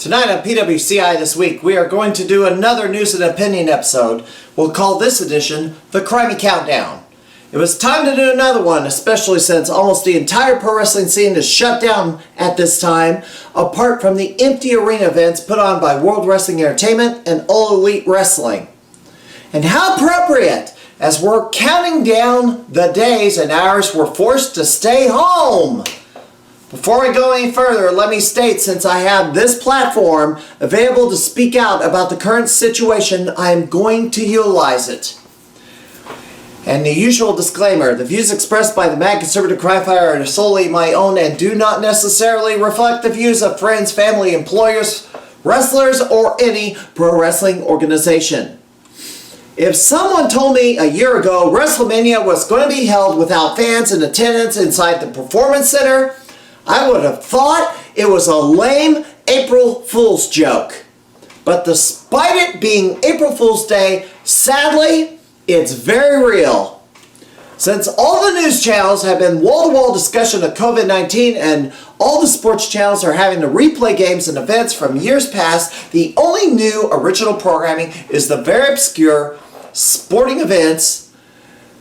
Tonight on PWCI this week, we are going to do another news and opinion episode. We'll call this edition the Crimey Countdown. It was time to do another one, especially since almost the entire pro wrestling scene is shut down at this time, apart from the empty arena events put on by World Wrestling Entertainment and All Elite Wrestling. And how appropriate, as we're counting down the days and hours we're forced to stay home. Before I go any further, let me state, since I have this platform available to speak out about the current situation, I am going to utilize it. And the usual disclaimer, the views expressed by the Mad Conservative Crime Fighter are solely my own and do not necessarily reflect the views of friends, family, employers, wrestlers, or any pro wrestling organization. If someone told me a year ago WrestleMania was going to be held without fans in attendance inside the Performance Center, I would have thought it was a lame April Fool's joke. But despite it being April Fool's Day, sadly, it's very real. Since all the news channels have been wall-to-wall discussion of COVID-19 and all the sports channels are having to replay games and events from years past, the only new original programming is the very obscure sporting events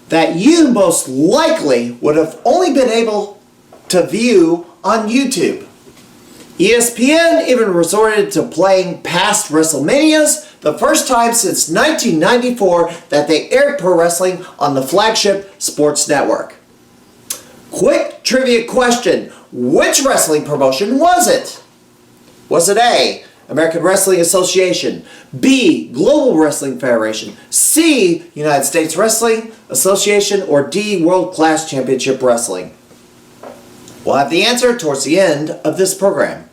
that you most likely would have only been able to view on YouTube. ESPN even resorted to playing past WrestleManias, the first time since 1994 that they aired pro wrestling on the flagship sports network. Quick trivia question, which wrestling promotion was it? Was it A, American Wrestling Association, B, Global Wrestling Federation, C, United States Wrestling Association, or D, World Class Championship Wrestling? We'll have the answer towards the end of this program.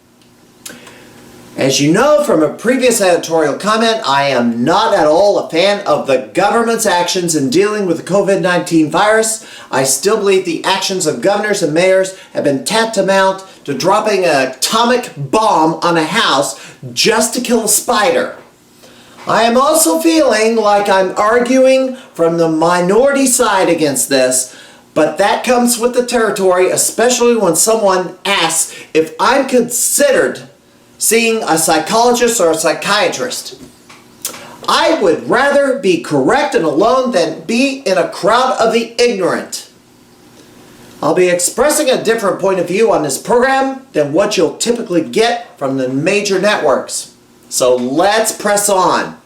As you know from a previous editorial comment, I am not at all a fan of the government's actions in dealing with the COVID-19 virus. I still believe the actions of governors and mayors have been tantamount to dropping an atomic bomb on a house just to kill a spider. I am also feeling like I'm arguing from the minority side against this, but that comes with the territory, especially when someone asks if I'm considered seeing a psychologist or a psychiatrist. I would rather be correct and alone than be in a crowd of the ignorant. I'll be expressing a different point of view on this program than what you'll typically get from the major networks. So let's press on.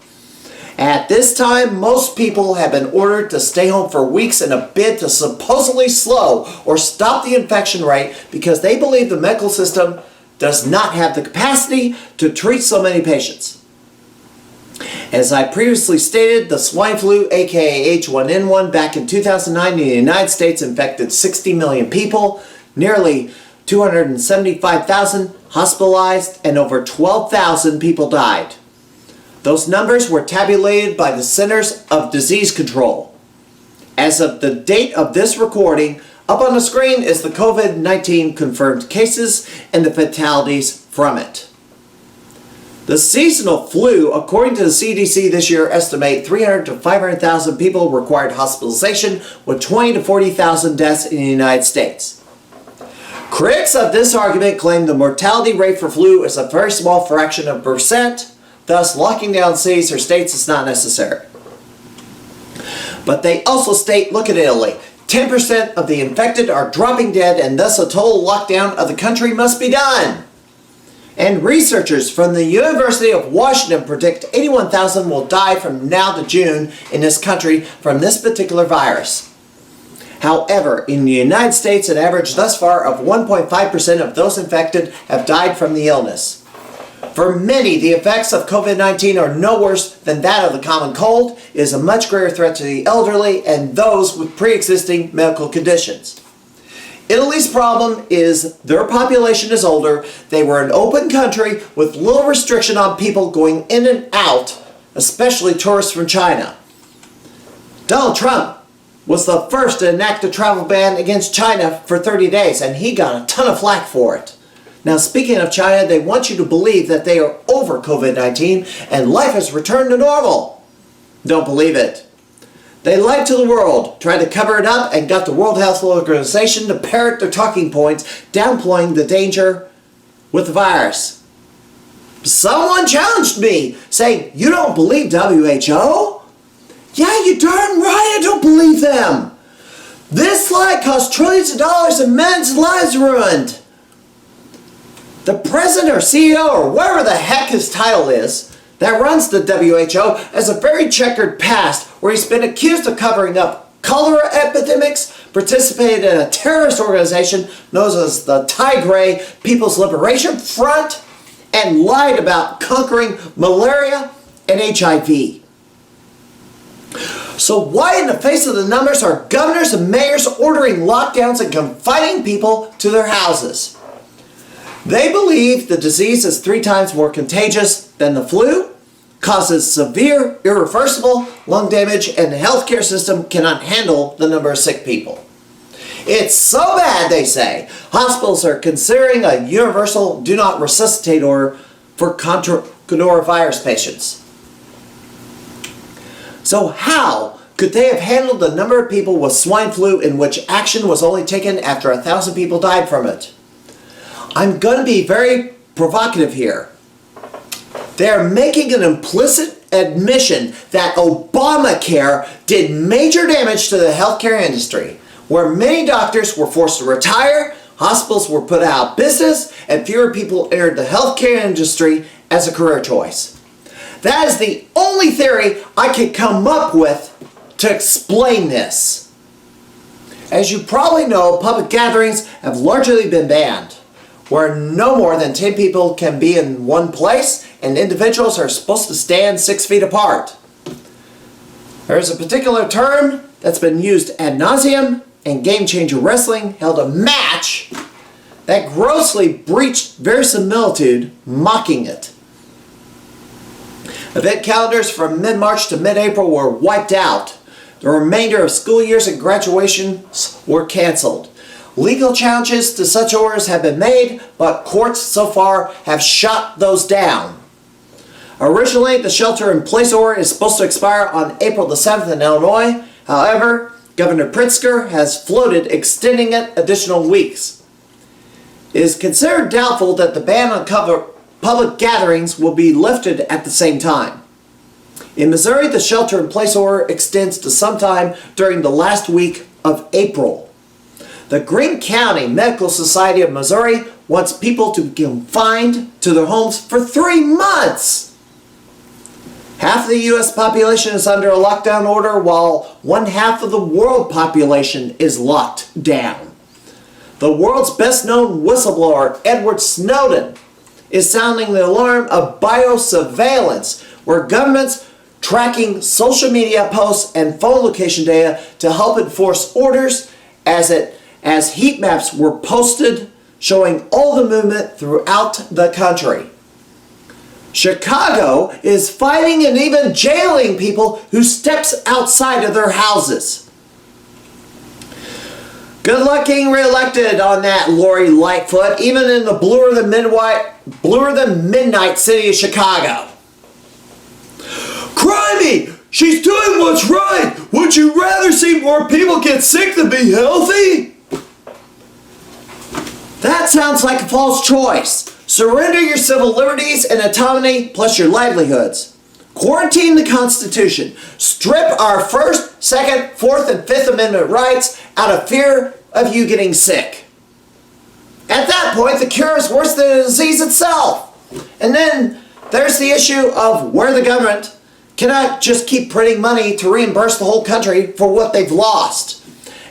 At this time, most people have been ordered to stay home for weeks in a bid to supposedly slow or stop the infection rate because they believe the medical system does not have the capacity to treat so many patients. As I previously stated, the swine flu, aka H1N1, back in 2009 in the United States infected 60 million people, nearly 275,000 hospitalized, and over 12,000 people died. Those numbers were tabulated by the Centers of Disease Control. As of the date of this recording, up on the screen is the COVID-19 confirmed cases and the fatalities from it. The seasonal flu, according to the CDC this year, estimate 300 to 500,000 people required hospitalization, with 20 to 40,000 deaths in the United States. Critics of this argument claim the mortality rate for flu is a very small fraction of percent, thus locking down cities or states is not necessary. But they also state, look at Italy, 10% of the infected are dropping dead and thus a total lockdown of the country must be done. And researchers from the University of Washington predict 81,000 will die from now to June in this country from this particular virus. However, in the United States, an average thus far of 1.5% of those infected have died from the illness. For many, the effects of COVID-19 are no worse than that of the common cold. It is a much greater threat to the elderly and those with pre-existing medical conditions. Italy's problem is their population is older. They were an open country with little restriction on people going in and out, especially tourists from China. Donald Trump was the first to enact a travel ban against China for 30 days, and he got a ton of flack for it. Now, speaking of China, they want you to believe that they are over COVID-19 and life has returned to normal. Don't believe it. They lied to the world, tried to cover it up, and got the World Health Organization to parrot their talking points, downplaying the danger with the virus. Someone challenged me, saying, "You don't believe WHO?" Yeah, you darn right I don't believe them. This lie cost trillions of dollars and men's lives ruined. The president or CEO or whatever the heck his title is that runs the WHO has a very checkered past where he's been accused of covering up cholera epidemics, participated in a terrorist organization known as the Tigray People's Liberation Front, and lied about conquering malaria and HIV. So why in the face of the numbers are governors and mayors ordering lockdowns and confining people to their houses? They believe the disease is 3 times more contagious than the flu, causes severe, irreversible lung damage, and the healthcare system cannot handle the number of sick people. It's so bad, they say, hospitals are considering a universal do not resuscitate order for coronavirus patients. So how could they have handled the number of people with swine flu in which action was only taken after 1,000 people died from it? I'm going to be very provocative here. They're making an implicit admission that Obamacare did major damage to the healthcare industry, where many doctors were forced to retire, hospitals were put out of business, and fewer people entered the healthcare industry as a career choice. That is the only theory I could come up with to explain this. As you probably know, public gatherings have largely been banned, where no more than 10 people can be in one place and individuals are supposed to stand 6 feet apart. There's a particular term that's been used ad nauseum, and Game Changer Wrestling held a match that grossly breached verisimilitude, mocking it. Event calendars from mid-March to mid-April were wiped out. The remainder of school years and graduations were canceled. Legal challenges to such orders have been made, but courts so far have shot those down. Originally, the shelter-in-place order is supposed to expire on April the 7th in Illinois. However, Governor Pritzker has floated extending it additional weeks. It is considered doubtful that the ban on public gatherings will be lifted at the same time. In Missouri, the shelter-in-place order extends to sometime during the last week of April. The Greene County Medical Society of Missouri wants people to be confined to their homes for 3 months. Half the U.S. population is under a lockdown order, while 1/2 of the world population is locked down. The world's best-known whistleblower, Edward Snowden, is sounding the alarm of biosurveillance, where governments tracking social media posts and phone location data to help enforce orders as heat maps were posted showing all the movement throughout the country. Chicago is fighting and even jailing people who steps outside of their houses. Good luck getting reelected on that, Lori Lightfoot, even in the bluer than midnight city of Chicago. Crimey! She's doing what's right! Would you rather see more people get sick than be healthy? That sounds like a false choice. Surrender your civil liberties and autonomy plus your livelihoods. Quarantine the Constitution. Strip our First, Second, Fourth, and Fifth Amendment rights out of fear of you getting sick. At that point, the cure is worse than the disease itself. And then there's the issue of where the government cannot just keep printing money to reimburse the whole country for what they've lost.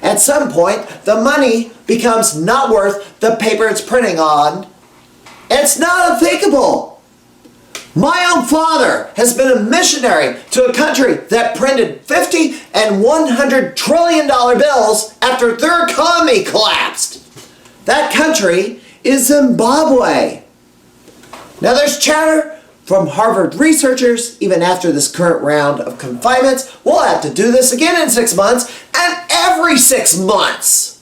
At some point, the money becomes not worth the paper it's printing on. It's not unthinkable. My own father has been a missionary to a country that printed $50 and $100 trillion bills after their economy collapsed. That country is Zimbabwe. Now there's chatter from Harvard researchers, even after this current round of confinements, we'll have to do this again in 6 months and every 6 months.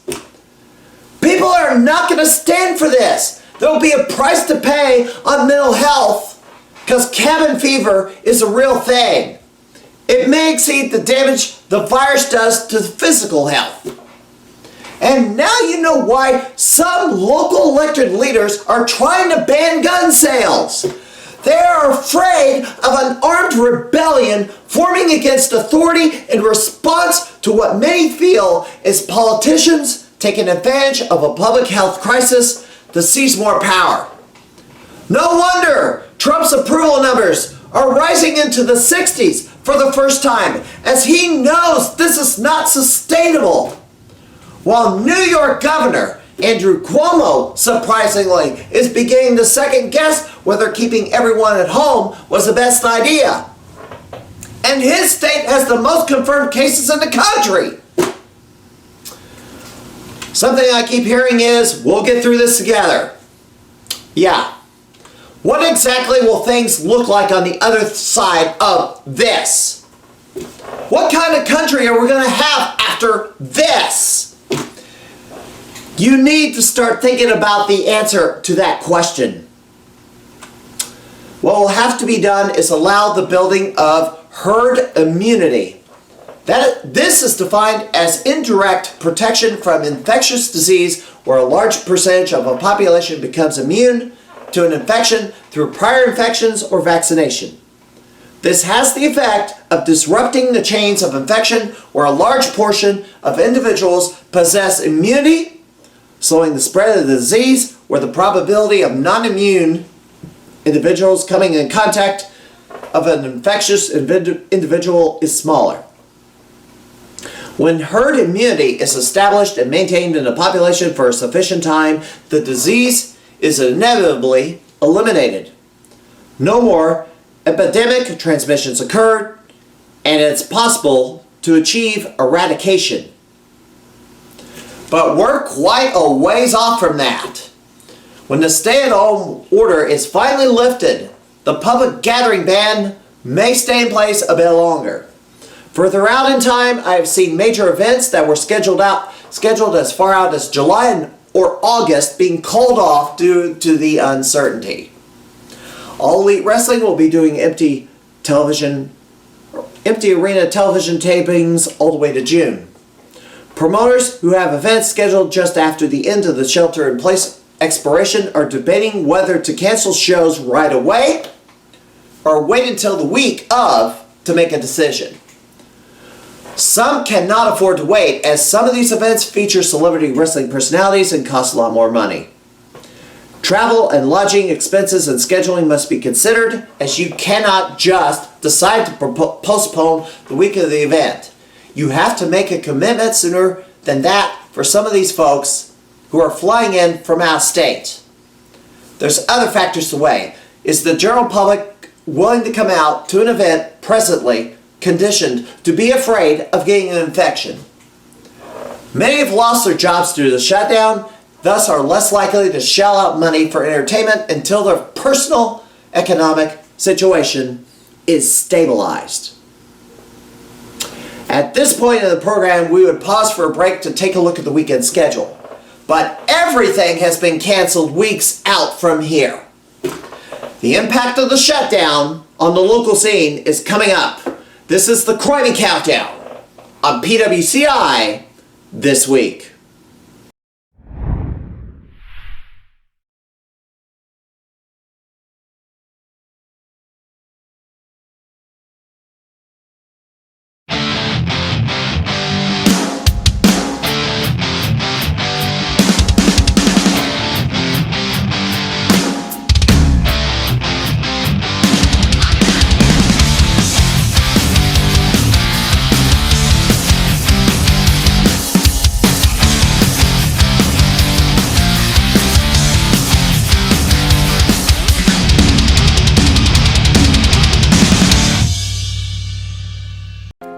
People are not going to stand for this. There will be a price to pay on mental health because cabin fever is a real thing. It may exceed the damage the virus does to physical health. And now you know why some local elected leaders are trying to ban gun sales. They are afraid of an armed rebellion forming against authority in response to what many feel is politicians taking advantage of a public health crisis to seize more power. No wonder Trump's approval numbers are rising into the 60s for the first time, as he knows this is not sustainable. While New York Governor Andrew Cuomo, surprisingly, is beginning to second guess whether keeping everyone at home was the best idea. And his state has the most confirmed cases in the country. Something I keep hearing is, we'll get through this together. Yeah. What exactly will things look like on the other side of this? What kind of country are we going to have after this? You need to start thinking about the answer to that question. What will have to be done is allow the building of herd immunity. This is defined as indirect protection from infectious disease, where a large percentage of a population becomes immune to an infection through prior infections or vaccination. This has the effect of disrupting the chains of infection, where a large portion of individuals possess immunity, slowing the spread of the disease, where the probability of non-immune individuals coming in contact of an infectious individual is smaller. When herd immunity is established and maintained in a population for a sufficient time, the disease is inevitably eliminated. No more epidemic transmissions occur, and it's possible to achieve eradication. But we're quite a ways off from that. When the stay-at-home order is finally lifted, the public gathering ban may stay in place a bit longer. Further out in time, I have seen major events that were scheduled as far out as July or August being called off due to the uncertainty. All Elite Wrestling will be doing empty arena television tapings all the way to June. Promoters who have events scheduled just after the end of the shelter-in-place expiration are debating whether to cancel shows right away or wait until the week of to make a decision. Some cannot afford to wait, as some of these events feature celebrity wrestling personalities and cost a lot more money. Travel and lodging expenses and scheduling must be considered, as you cannot just decide to postpone the week of the event. You have to make a commitment sooner than that for some of these folks who are flying in from out of state. There's other factors to weigh. Is the general public willing to come out to an event presently conditioned to be afraid of getting an infection? Many have lost their jobs due to the shutdown, thus are less likely to shell out money for entertainment until their personal economic situation is stabilized. At this point in the program, we would pause for a break to take a look at the weekend schedule. But everything has been canceled weeks out from here. The impact of the shutdown on the local scene is coming up. This is the Crimey Countdown on PWCI this week.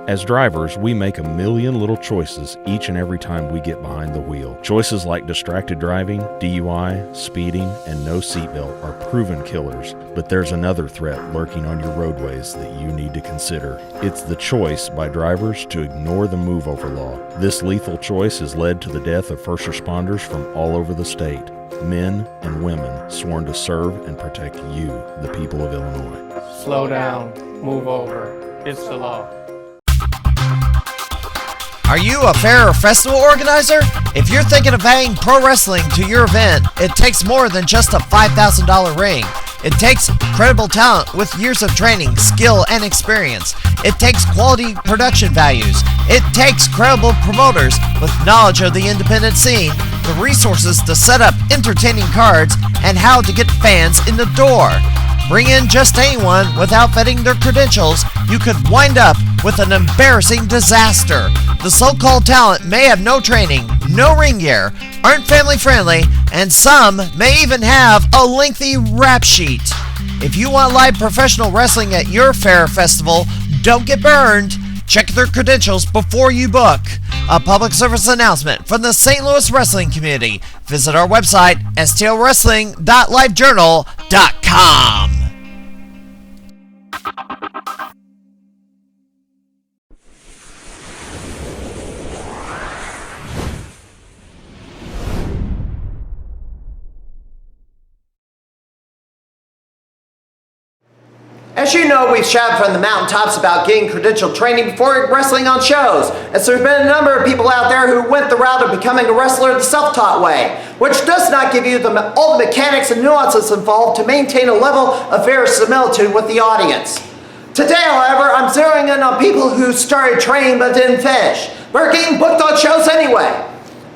As drivers, we make a million little choices each and every time we get behind the wheel. Choices like distracted driving, DUI, speeding, and no seatbelt are proven killers. But there's another threat lurking on your roadways that you need to consider. It's the choice by drivers to ignore the move-over law. This lethal choice has led to the death of first responders from all over the state. Men and women sworn to serve and protect you, the people of Illinois. Slow down, move over. It's the law. Are you a fair or festival organizer? If you're thinking of adding pro wrestling to your event, it takes more than just a $5,000 ring. It takes credible talent with years of training, skill, and experience. It takes quality production values. It takes credible promoters with knowledge of the independent scene, the resources to set up entertaining cards, and how to get fans in the door. Bring in just anyone without vetting their credentials, you could wind up with an embarrassing disaster. The so-called talent may have no training, no ring gear, aren't family friendly, and some may even have a lengthy rap sheet. If you want live professional wrestling at your fair festival, don't get burned. Check their credentials before you book. A public service announcement from the St. Louis wrestling community. Visit our website, stlwrestling.livejournal.com. As you know, we've shouted from the mountaintops about getting credentialed training before wrestling on shows, as there's been a number of people out there who went the route of becoming a wrestler the self-taught way, which does not give you all the mechanics and nuances involved to maintain a level of verisimilitude with the audience. Today, however, I'm zeroing in on people who started training but didn't finish, but are getting booked on shows anyway.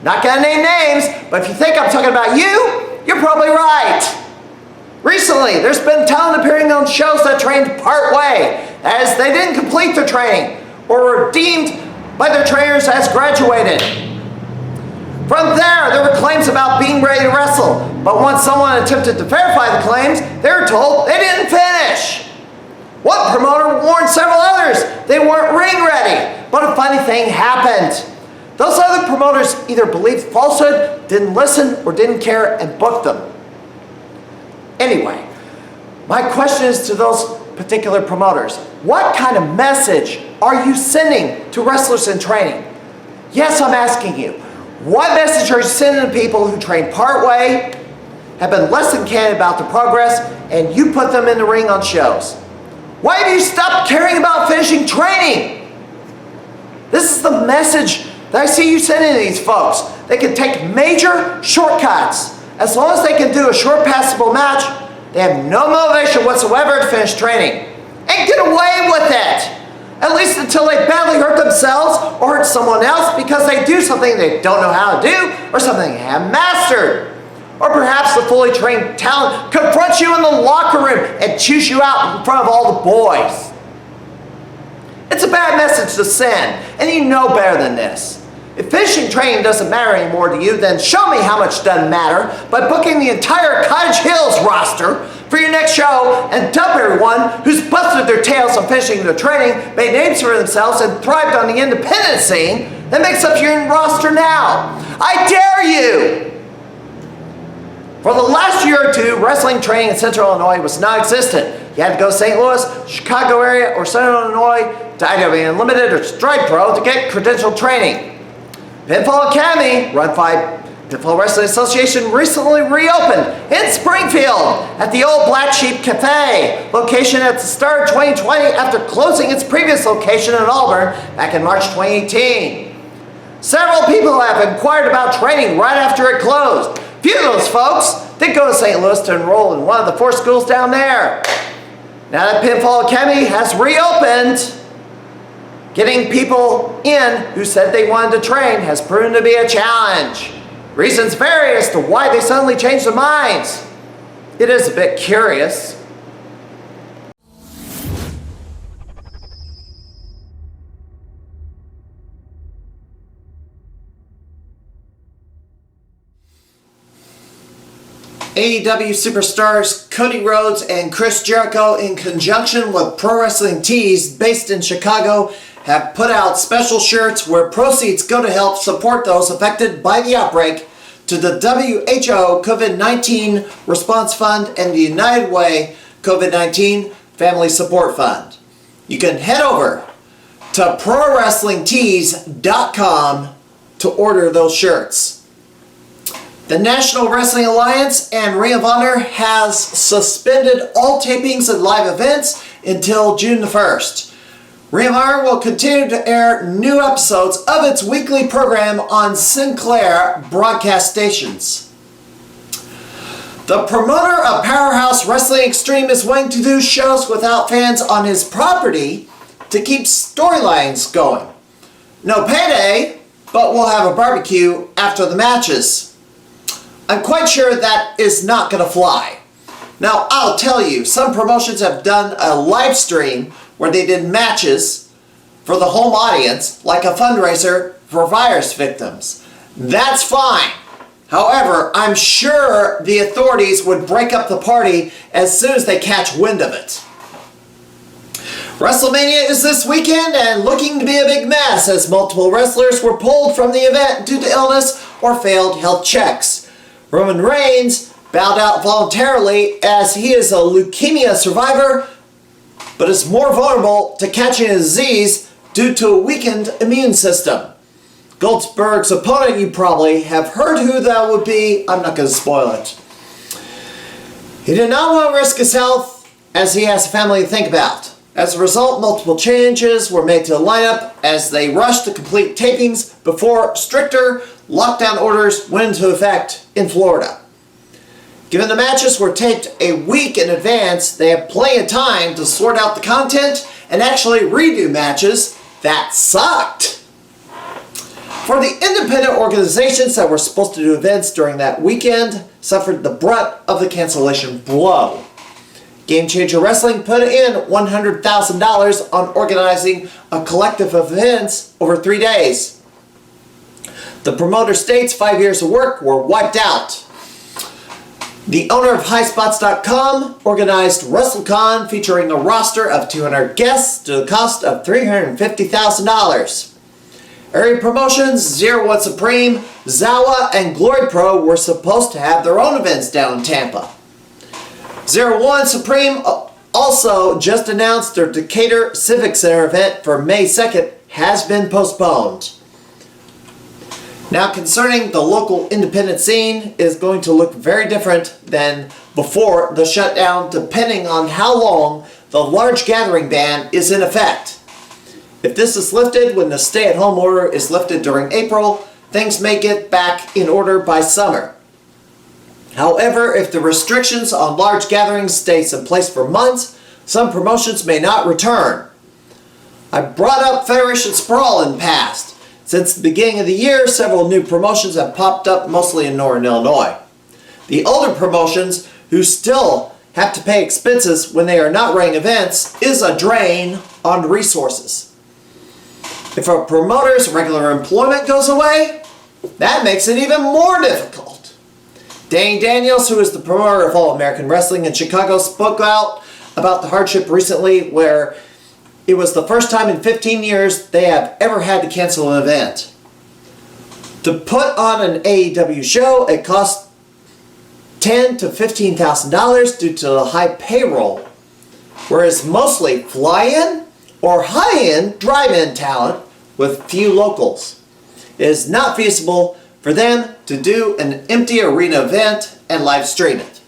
Not gonna name names, but if you think I'm talking about you, you're probably right. Recently, there's been talent appearing on shows that trained part-way, as they didn't complete their training, or were deemed by their trainers as graduated. From there were claims about being ready to wrestle, but once someone attempted to verify the claims, they were told they didn't finish. One promoter warned several others they weren't ring ready, but a funny thing happened. Those other promoters either believed falsehood, didn't listen, or didn't care and booked them. Anyway, my question is to those particular promoters. What kind of message are you sending to wrestlers in training? Yes, I'm asking you. What message are you sending to people who train part-way, have been less than candid about the progress, and you put them in the ring on shows? Why have you stopped caring about finishing training? This is the message that I see you sending to these folks. They can take major shortcuts. As long as they can do a short passable match, they have no motivation whatsoever to finish training. And get away with it! At least until they badly hurt themselves or hurt someone else because they do something they don't know how to do or something they haven't mastered. Or perhaps the fully trained talent confronts you in the locker room and chews you out in front of all the boys. It's a bad message to send, and you know better than this. If finishing training doesn't matter anymore to you, then show me how much doesn't matter by booking the entire Cottage Hills roster for your next show and dump everyone who's busted their tails on finishing their training, made names for themselves, and thrived on the independent scene that makes up your roster now. I dare you! For the last year or two, wrestling training in Central Illinois was non-existent. You had to go to St. Louis, Chicago area, or Central Illinois to IW Unlimited or Strike Pro to get credentialed training. Pinfall Academy, run by Pinfall Wrestling Association, recently reopened in Springfield at the old Black Sheep Cafe, location at the start of 2020 after closing its previous location in Auburn back in March 2018. Several people have inquired about training right after it closed. Few of those folks did go to St. Louis to enroll in one of the 4 schools down there. Now that Pinfall Academy has reopened, getting people in who said they wanted to train has proven to be a challenge. Reasons vary as to why they suddenly changed their minds. It is a bit curious. AEW superstars Cody Rhodes and Chris Jericho, in conjunction with Pro Wrestling Tees, based in Chicago, have put out special shirts where proceeds go to help support those affected by the outbreak to the WHO COVID-19 Response Fund and the United Way COVID-19 Family Support Fund. You can head over to ProWrestlingTees.com to order those shirts. The National Wrestling Alliance and Ring of Honor has suspended all tapings and live events until June the 1st. Ring of Honor will continue to air new episodes of its weekly program on Sinclair broadcast stations. The promoter of Powerhouse Wrestling Extreme is wanting to do shows without fans on his property to keep storylines going. No payday, but we'll have a barbecue after the matches. I'm quite sure that is not going to fly. Now, I'll tell you, some promotions have done a live stream where they did matches for the home audience, like a fundraiser for virus victims. That's fine. However, I'm sure the authorities would break up the party as soon as they catch wind of it. WrestleMania is this weekend and looking to be a big mess as multiple wrestlers were pulled from the event due to illness or failed health checks. Roman Reigns bowed out voluntarily as he is a leukemia survivor, but is more vulnerable to catching a disease due to a weakened immune system. Goldberg's opponent, you probably have heard who that would be. I'm not going to spoil it. He did not want to risk his health as he has a family to think about. As a result, multiple changes were made to the lineup as they rushed to complete tapings before stricter lockdown orders went into effect in Florida. Given the matches were taped a week in advance, they have plenty of time to sort out the content and actually redo matches that sucked. For the independent organizations that were supposed to do events during that weekend suffered the brunt of the cancellation blow. Game Changer Wrestling put in $100,000 on organizing a collective of events over 3 days. The promoter states 5 years of work were wiped out. The owner of HighSpots.com organized WrestleCon featuring a roster of 200 guests to the cost of $350,000. Area promotions, Zero One Supreme, Zawa, and Glory Pro were supposed to have their own events down in Tampa. Zero One Supreme also just announced their Decatur Civic Center event for May 2nd has been postponed. Now, concerning the local independent scene is going to look very different than before the shutdown, depending on how long the large gathering ban is in effect. If this is lifted when the stay-at-home order is lifted during April, things may get back in order by summer. However, if the restrictions on large gatherings stays in place for months, some promotions may not return. I brought up Federation Sprawl in the past. Since the beginning of the year, several new promotions have popped up, mostly in Northern Illinois. The older promotions, who still have to pay expenses when they are not running events, is a drain on resources. If a promoter's regular employment goes away, that makes it even more difficult. Danny Daniels, who is the promoter of All American Wrestling in Chicago, spoke out about the hardship recently where it was the first time in 15 years they have ever had to cancel an event. To put on an AEW show, it cost $10,000 to $15,000 due to the high payroll, whereas mostly fly-in or high-end drive-in talent with few locals. It is not feasible for them to do an empty arena event and live stream it.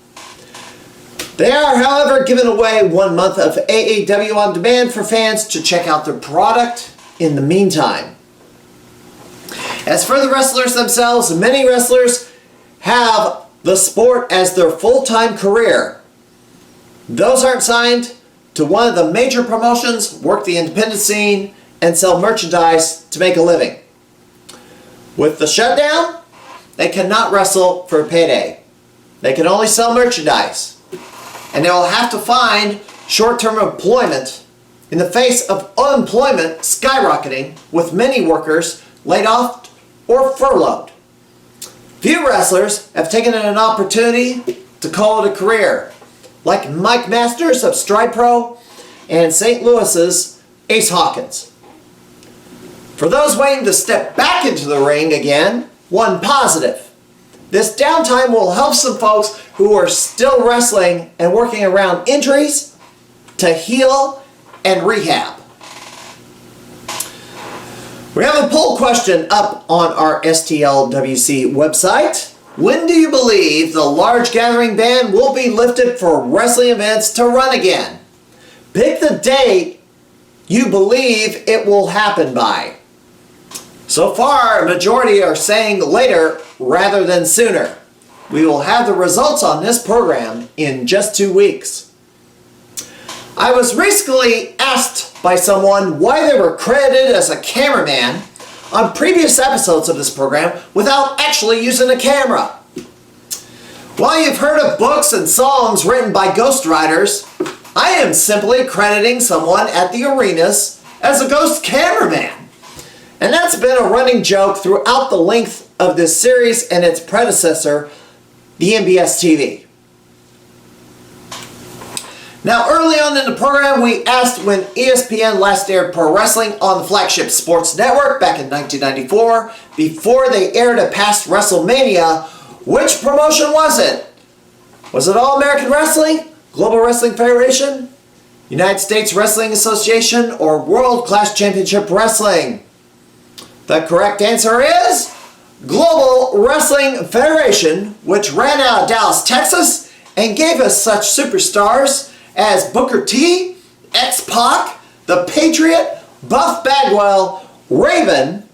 They are, however, giving away 1 month of AEW on demand for fans to check out their product in the meantime. As for the wrestlers themselves, many wrestlers have the sport as their full-time career. Those aren't signed to one of the major promotions, work the independent scene, and sell merchandise to make a living. With the shutdown, they cannot wrestle for a payday. They can only sell merchandise. And they will have to find short-term employment in the face of unemployment skyrocketing with many workers laid off or furloughed. Few wrestlers have taken an opportunity to call it a career, like Mike Masters of Stride Pro and St. Louis's Ace Hawkins. For those waiting to step back into the ring again, one positive. This downtime will help some folks who are still wrestling and working around injuries to heal and rehab. We have a poll question up on our STLWC website. When do you believe the large gathering ban will be lifted for wrestling events to run again? Pick the date you believe it will happen by. So far, a majority are saying later rather than sooner. We will have the results on this program in just 2 weeks. I was recently asked by someone why they were credited as a cameraman on previous episodes of this program without actually using a camera. While you've heard of books and songs written by ghostwriters, I am simply crediting someone at the arenas as a ghost cameraman. And that's been a running joke throughout the length of this series and its predecessor, the MBS TV. Now, early on in the program, we asked when ESPN last aired pro wrestling on the flagship sports network back in 1994, before they aired a past WrestleMania, which promotion was it? Was it All American Wrestling, Global Wrestling Federation, United States Wrestling Association, or World Class Championship Wrestling? The correct answer is Global Wrestling Federation, which ran out of Dallas, Texas, and gave us such superstars as Booker T, X-Pac, The Patriot, Buff Bagwell, Raven,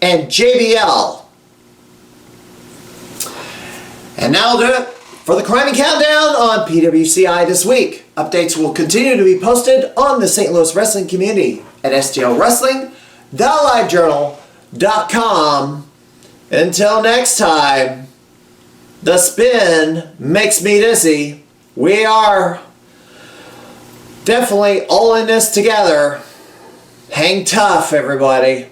and JBL. And that'll do it for the Crimey Countdown on PWCI this week. Updates will continue to be posted on the St. Louis wrestling community at STL Wrestling, thelivejournal.com. Until next time, the spin makes me dizzy. We are definitely all in this together. Hang tough, everybody.